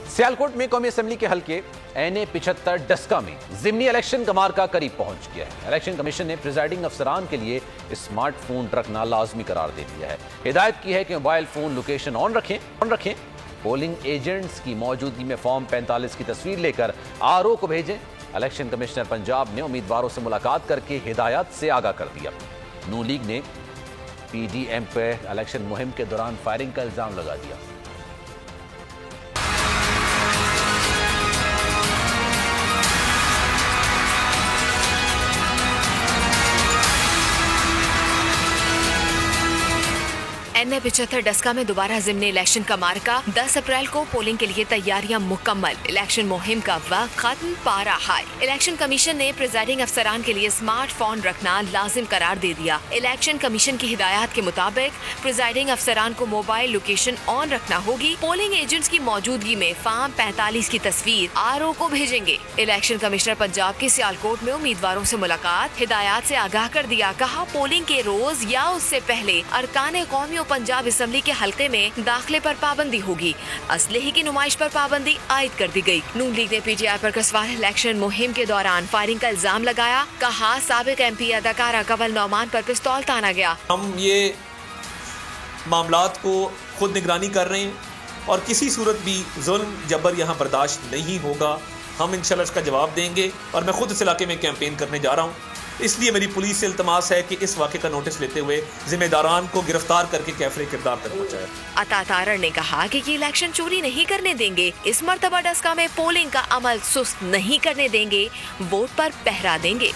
सियालकोट में कौमी असेंबली के हल्के NA-75 डस्का में जिमनी इलेक्शन का मार्का करीब पहुंच गया है। इलेक्शन कमीशन ने प्रिजाइडिंग अफसरान के लिए स्मार्टफोन रखना लाजमी करार दे दिया है। हिदायत की है कि मोबाइल फोन लोकेशन ऑन रखें। पोलिंग एजेंट्स की मौजूदगी में फॉर्म 45 की तस्वीर लेकर RO को भेजें। इलेक्शन कमिश्नर पंजाब ने उम्मीदवारों से मुलाकात करके हिदायत से आगाह कर दिया। नून लीग ने PDM पे इलेक्शन मुहिम के दौरान फायरिंग का इल्जाम लगा दिया। NA-75 डस्का में दोबारा जिमनी इलेक्शन का मार्का। 10 अप्रैल को पोलिंग के लिए तैयारियां मुकम्मल। इलेक्शन मुहिम का वक्त खत्म, पारा हाई। इलेक्शन कमीशन ने प्रिजाइडिंग अफसरान के लिए स्मार्टफोन रखना लाजिम करार दे दिया। इलेक्शन कमीशन की हिदायत के मुताबिक प्रिजाइडिंग अफसरान को मोबाइल लोकेशन ऑन रखना होगी। पोलिंग एजेंट्स की मौजूदगी में फॉर्म 45 की तस्वीर RO को भेजेंगे। इलेक्शन कमिश्नर पंजाब के सियालकोट में उम्मीदवारों से मुलाकात। हिदायत से आगाह कर दिया। कहा, पोलिंग के रोज या उससे पहले अरकान कौमी पंजाब असेंबली के हल्के में दाखिले पर पाबंदी होगी। असलहे की नुमाइश पर पाबंदी आयद कर दी गई। नून लीग ने PTI पर कसवार इलेक्शन मुहिम के दौरान फायरिंग का इल्जाम लगाया। कहा, साबिक MP अदाकारा कवल नौमान पर पिस्तौल ताना गया। हम ये मामलात को खुद निगरानी कर रहे हैं और किसी सूरत भी जुल्म जबर यहाँ बर्दाश्त नहीं होगा। हम इंशाल्लाह इसका जवाब देंगे और मैं खुद इस इलाके में कैंपेन करने जा रहा हूँ। इसलिए मेरी पुलिस से इल्तमास है कि इस वाक़े का नोटिस लेते हुए जिम्मेदारान को गिरफ्तार करके कैफरे किरदार तक पहुंचाए। अता तारड़ ने कहा कि ये इलेक्शन चोरी नहीं करने देंगे। इस मर्तबा डस्का में पोलिंग का अमल सुस्त नहीं करने देंगे। वोट पर पहरा देंगे।